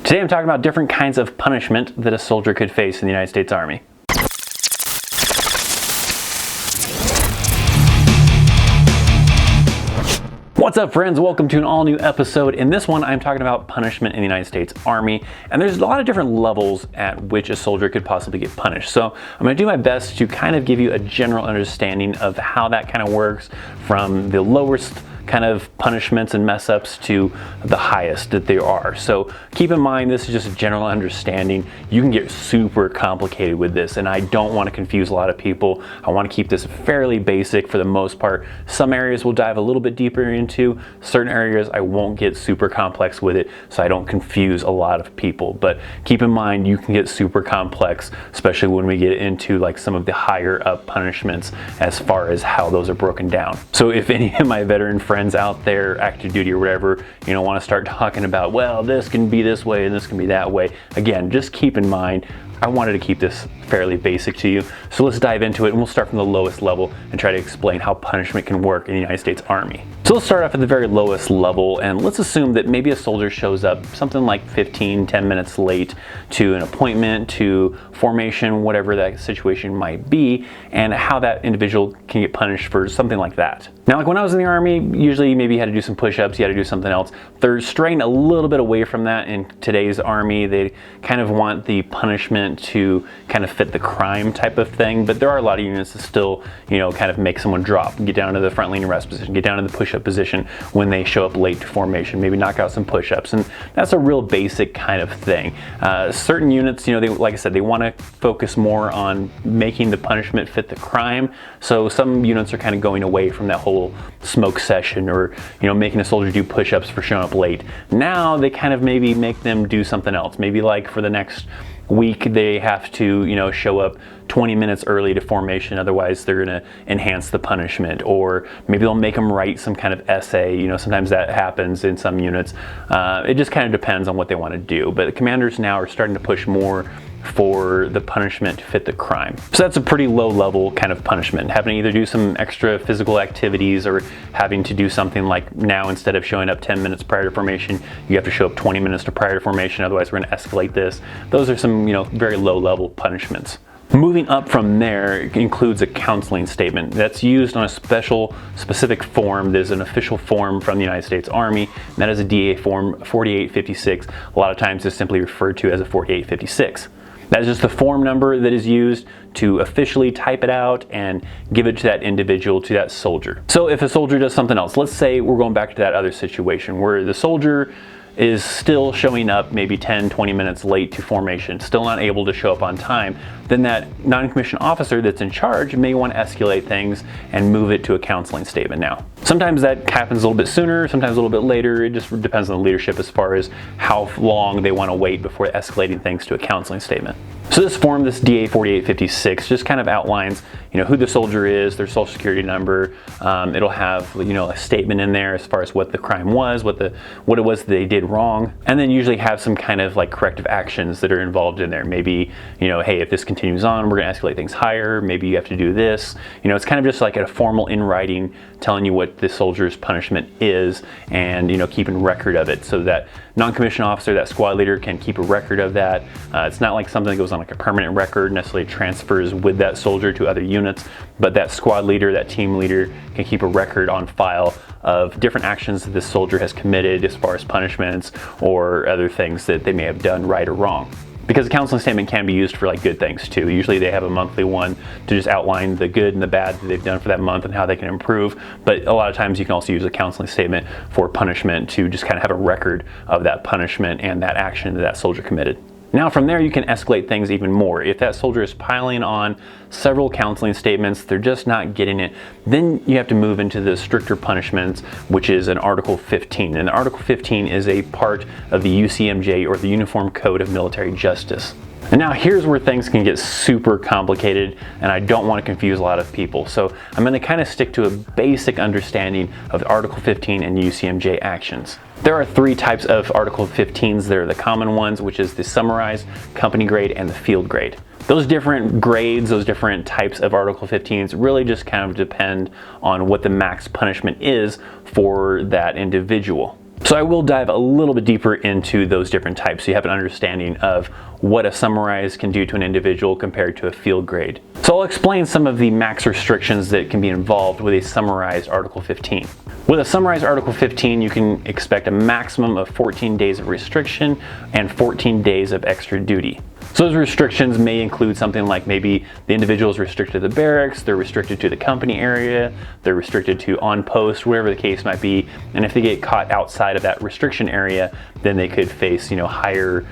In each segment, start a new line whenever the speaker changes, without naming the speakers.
Today I'm talking about different kinds of punishment that a soldier could face in the United States Army. What's up, friends? Welcome to an all-new episode. In this one, I'm talking about punishment in the United States Army, and there's a lot of different levels at which a soldier could possibly get punished. So I'm going to do my best to kind of give you a general understanding of how that kind of works, from the lowest kind of punishments and mess ups to the highest that there are. So keep in mind, this is just a general understanding. You can get super complicated with this, and I don't want to confuse a lot of people. I want to keep this fairly basic for the most part. Some areas we'll dive a little bit deeper into. Certain areas I won't get super complex with it, so I don't confuse a lot of people. But keep in mind, you can get super complex, especially when we get into like some of the higher up punishments as far as how those are broken down. So if any of my veteran friends out there, active duty or whatever, want to start talking about, well, this can be this way and this can be that way, again, just keep in mind, I wanted to keep this fairly basic to you. So let's dive into it, and we'll start from the lowest level and try to explain how punishment can work in the United States Army. So let's start off at the very lowest level, and let's assume that maybe a soldier shows up something like 10 minutes late to an appointment, to formation, whatever that situation might be, and how that individual can get punished for something like that. Now, like when I was in the Army, usually maybe you had to do some push-ups, you had to do something else. They're straying a little bit away from that in today's Army. They kind of want the punishment to kind of fit the crime type of thing, but there are a lot of units that still, kind of make someone drop, get down to the front leaning rest position, get down to the push-up position when they show up late to formation, maybe knock out some push-ups, and that's a real basic kind of thing. Certain units, like I said, they want to focus more on making the punishment fit the crime, so some units are kind of going away from that whole smoke session or, making a soldier do push-ups for showing up late. Now they kind of maybe make them do something else. Maybe like for the next week they have to show up 20 minutes early to formation, otherwise they're going to enhance the punishment, or maybe they'll make them write some kind of essay. Sometimes that happens in some units. It just kind of depends on what they want to do, but the commanders now are starting to push more for the punishment to fit the crime. So that's a pretty low level kind of punishment, having to either do some extra physical activities or having to do something like, now instead of showing up 10 minutes prior to formation, you have to show up 20 minutes prior to formation, otherwise we're going to escalate this. Those are some very low level punishments. Moving up from there includes a counseling statement that's used on a specific form. There's an official form from the United States Army, and that is a DA form 4856. A lot of times it's simply referred to as a 4856. That is just the form number that is used to officially type it out and give it to that individual, to that soldier. So if a soldier does something else, let's say we're going back to that other situation where the soldier is still showing up maybe 10-20 minutes late to formation, still not able to show up on time, then that non-commissioned officer that's in charge may want to escalate things and move it to a counseling statement now. Sometimes that happens a little bit sooner, sometimes a little bit later. It just depends on the leadership as far as how long they want to wait before escalating things to a counseling statement. So this form, this DA 4856, just kind of outlines, who the soldier is, their social security number. It'll have, a statement in there as far as what the crime was, what it was that they did wrong, and then usually have some kind of like corrective actions that are involved in there. Maybe, hey, if this continues on, we're going to escalate things higher. Maybe you have to do this. It's kind of just like a formal in writing telling you what the soldier's punishment is, and keeping record of it, so that non-commissioned officer, that squad leader, can keep a record of that. It's not like something that goes on like a permanent record, necessarily transfers with that soldier to other units, but that squad leader, that team leader, can keep a record on file of different actions that this soldier has committed as far as punishments or other things that they may have done right or wrong. Because a counseling statement can be used for like good things too. Usually they have a monthly one to just outline the good and the bad that they've done for that month and how they can improve. But a lot of times you can also use a counseling statement for punishment to just kind of have a record of that punishment and that action that soldier committed. Now from there you can escalate things even more. If that soldier is piling on several counseling statements, they're just not getting it, then you have to move into the stricter punishments, which is an Article 15. And Article 15 is a part of the UCMJ, or the Uniform Code of Military Justice. And now here's where things can get super complicated, and I don't want to confuse a lot of people. So I'm going to kind of stick to a basic understanding of Article 15 and UCMJ actions. There are three types of Article 15s. There are the common ones, which is the summarized, company grade, and the field grade. Those different grades, those different types of Article 15s really just kind of depend on what the max punishment is for that individual. So I will dive a little bit deeper into those different types so you have an understanding of what a summarize can do to an individual compared to a field grade. So I'll explain some of the max restrictions that can be involved with a summarized Article 15. With a summarized Article 15, you can expect a maximum of 14 days of restriction and 14 days of extra duty. So those restrictions may include something like maybe the individual is restricted to the barracks, they're restricted to the company area, they're restricted to on post, whatever the case might be. And if they get caught outside of that restriction area, then they could face, higher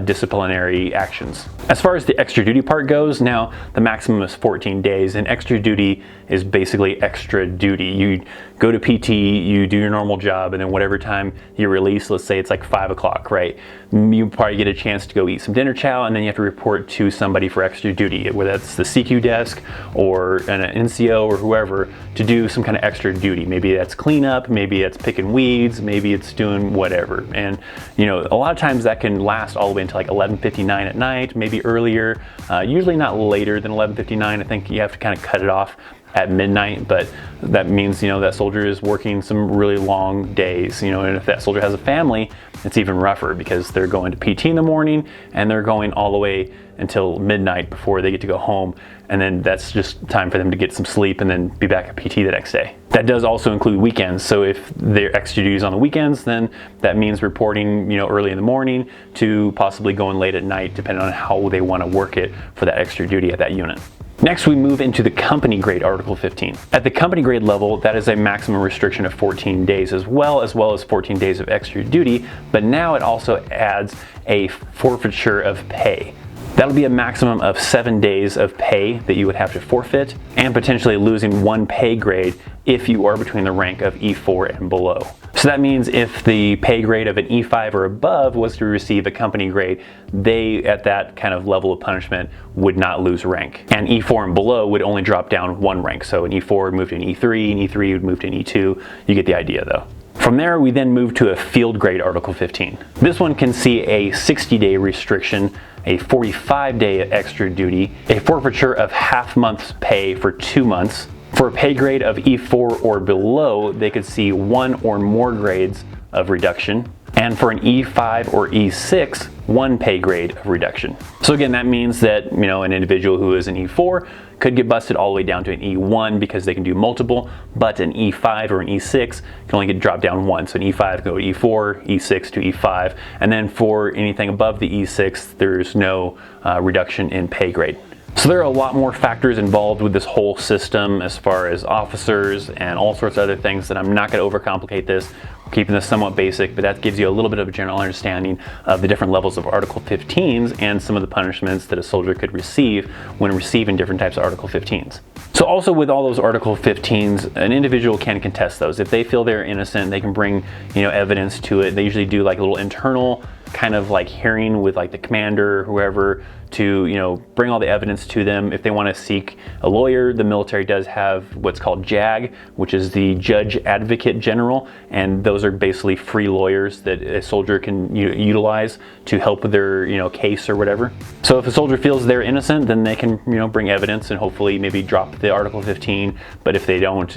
disciplinary actions. As far as the extra duty part goes, now the maximum is 14 days, and extra duty is basically extra duty. You go to PT, you do your normal job, and then whatever time you release, let's say it's like 5 o'clock, right? You probably get a chance to go eat some dinner chow, and then you have to report to somebody for extra duty, whether that's the CQ desk or an NCO or whoever, to do some kind of extra duty. Maybe that's cleanup, maybe it's picking weeds, maybe it's doing whatever. And a lot of times that can last all the way until like 11:59 at night, maybe earlier, usually not later than 11:59. I think you have to kind of cut it off at midnight, but that means that soldier is working some really long days, and if that soldier has a family, it's even rougher because they're going to PT in the morning and they're going all the way until midnight before they get to go home, and then that's just time for them to get some sleep and then be back at PT the next day. That does also include weekends, so if they're extra duties on the weekends, then that means reporting early in the morning to possibly going late at night, depending on how they want to work it for that extra duty at that unit. Next, we move into the company grade Article 15. At the company grade level, that is a maximum restriction of 14 days as well as 14 days of extra duty, but now it also adds a forfeiture of pay. That'll be a maximum of 7 days of pay that you would have to forfeit, and potentially losing 1 pay grade if you are between the rank of E4 and below. So that means if the pay grade of an E5 or above was to receive a company grade, they, at that kind of level of punishment, would not lose rank. And E4 and below would only drop down 1 rank. So an E4 would move to an E3, and E3 would move to an E2. You get the idea though. From there, we then move to a field grade Article 15. This one can see a 60-day restriction, a 45-day extra duty, a forfeiture of half month's pay for 2 months. For a pay grade of E4 or below, they could see 1 or more grades of reduction. And for an E5 or E6, 1 pay grade of reduction. So again, that means that an individual who is an E4 could get busted all the way down to an E1 because they can do multiple, but an E5 or an E6 can only get dropped down 1. So an E5 can go to E4, E6 to E5, and then for anything above the E6, there's no reduction in pay grade. So there are a lot more factors involved with this whole system as far as officers and all sorts of other things that I'm not going to overcomplicate this. We're keeping this somewhat basic, but that gives you a little bit of a general understanding of the different levels of Article 15s and some of the punishments that a soldier could receive when receiving different types of Article 15s. So also with all those Article 15s, an individual can contest those. If they feel they're innocent, they can bring evidence to it. They usually do like a little internal kind of like hearing with like the commander or whoever to bring all the evidence to them. If they want to seek a lawyer, the military does have what's called JAG, which is the Judge Advocate General, and those are basically free lawyers that a soldier can utilize to help with their case or whatever. So if a soldier feels they're innocent, then they can bring evidence and hopefully maybe drop the Article 15. But if they don't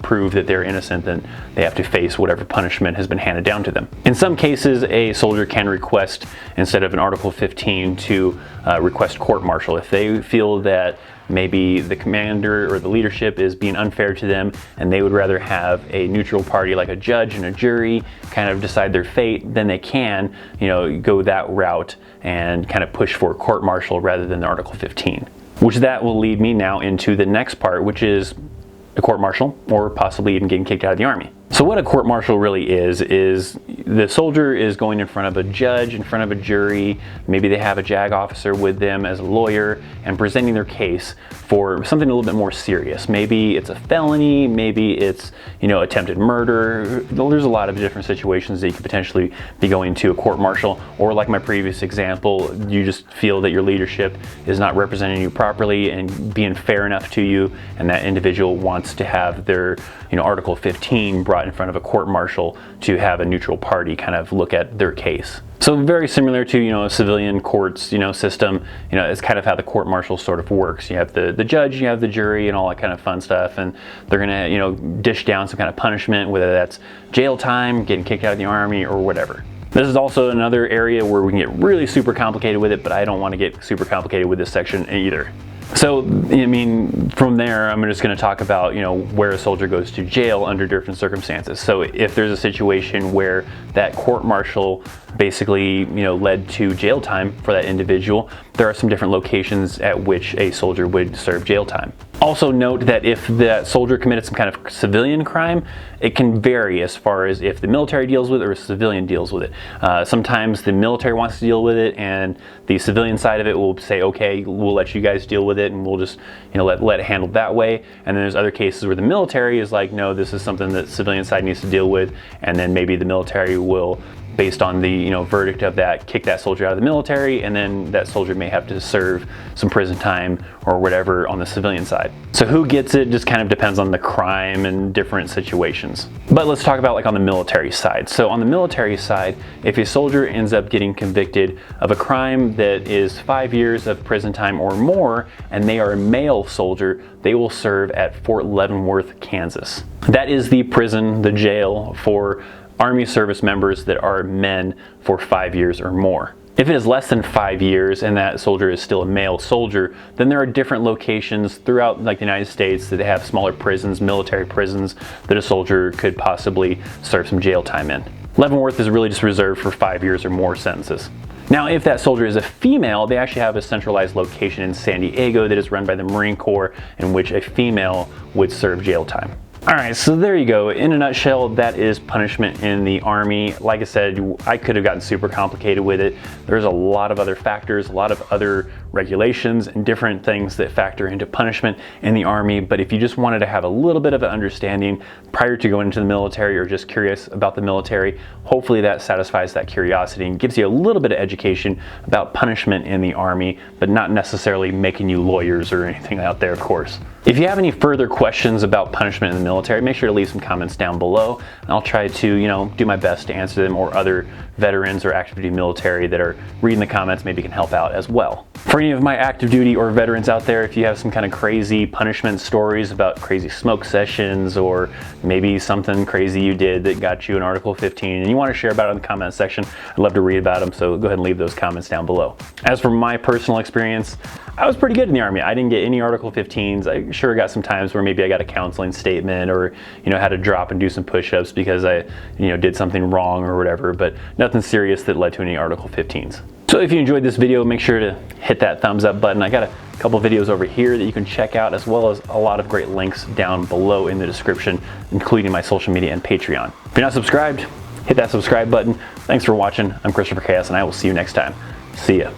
prove that they're innocent, then they have to face whatever punishment has been handed down to them. In some cases, a soldier can request, instead of an Article 15, to request court-martial if they feel that maybe the commander or the leadership is being unfair to them and they would rather have a neutral party like a judge and a jury kind of decide their fate. Then they can go that route and kind of push for court-martial rather than the Article 15, which that will lead me now into the next part, which is a court-martial or possibly even getting kicked out of the Army. So what a court-martial really is the soldier is going in front of a judge, in front of a jury, maybe they have a JAG officer with them as a lawyer, and presenting their case for something a little bit more serious. Maybe it's a felony, maybe it's attempted murder. There's a lot of different situations that you could potentially be going to a court-martial, or like my previous example, you just feel that your leadership is not representing you properly and being fair enough to you, and that individual wants to have their Article 15 brought brought in front of a court-martial to have a neutral party kind of look at their case. So very similar to, you know, a civilian courts, you know, system, you know, it's kind of how the court-martial sort of works. You have the judge, you have the jury, and all that kind of fun stuff, and they're gonna, you know, dish down some kind of punishment, whether that's jail time, getting kicked out of the Army, or whatever. This is also another area where we can get really super complicated with it, but I don't want to get super complicated with this section either. So, I mean, from there, I'm just going to talk about, you know, where a soldier goes to jail under different circumstances. So if there's a situation where that court-martial basically, you know, led to jail time for that individual, there are some different locations at which a soldier would serve jail time. Also note that if that soldier committed some kind of civilian crime, it can vary as far as if the military deals with it or a civilian deals with it. Sometimes the military wants to deal with it, and the civilian side of it will say, okay, we'll let you guys deal with it, and we'll just, you know, let it handle that way. And then there's other cases where the military is like, no, this is something that the civilian side needs to deal with, and then maybe the military will, based on the, you know, verdict of that, kick that soldier out of the military, and then that soldier may have to serve some prison time or whatever on the civilian side. So who gets it just kind of depends on the crime and different situations. But let's talk about like on the military side. So on the military side, if a soldier ends up getting convicted of a crime that is 5 years of prison time or more, and they are a male soldier, they will serve at Fort Leavenworth, Kansas. That is the prison, the jail for Army service members that are men for 5 years or more. If it is less than 5 years and that soldier is still a male soldier, then there are different locations throughout like the United States that have smaller prisons, military prisons, that a soldier could possibly serve some jail time in. Leavenworth is really just reserved for 5 years or more sentences. Now, if that soldier is a female, they actually have a centralized location in San Diego that is run by the Marine Corps, in which a female would serve jail time. Alright, so there you go. In a nutshell, that is punishment in the Army. Like I said, I could have gotten super complicated with it. There's a lot of other factors, a lot of other regulations and different things that factor into punishment in the Army. But if you just wanted to have a little bit of an understanding prior to going into the military, or just curious about the military, hopefully that satisfies that curiosity and gives you a little bit of education about punishment in the Army, but not necessarily making you lawyers or anything out there, of course. If you have any further questions about punishment in the military, make sure to leave some comments down below, and I'll try to, you know, do my best to answer them, or other veterans or active duty military that are reading the comments maybe can help out as well. For any of my active duty or veterans out there, if you have some kind of crazy punishment stories about crazy smoke sessions, or maybe something crazy you did that got you an Article 15 and you want to share about it in the comment section, I'd love to read about them, so go ahead and leave those comments down below. As for my personal experience, I was pretty good in the Army. I didn't get any Article 15s. I sure got some times where maybe I got a counseling statement, or, you know, had to drop and do some push-ups because I, you know, did something wrong or whatever, but nothing serious that led to any Article 15s. So if you enjoyed this video, make sure to hit that thumbs up button. I got a couple videos over here that you can check out, as well as a lot of great links down below in the description, including my social media and Patreon. If you're not subscribed, hit that subscribe button. Thanks for watching. I'm ThatChrisChaos, and I will see you next time. See ya.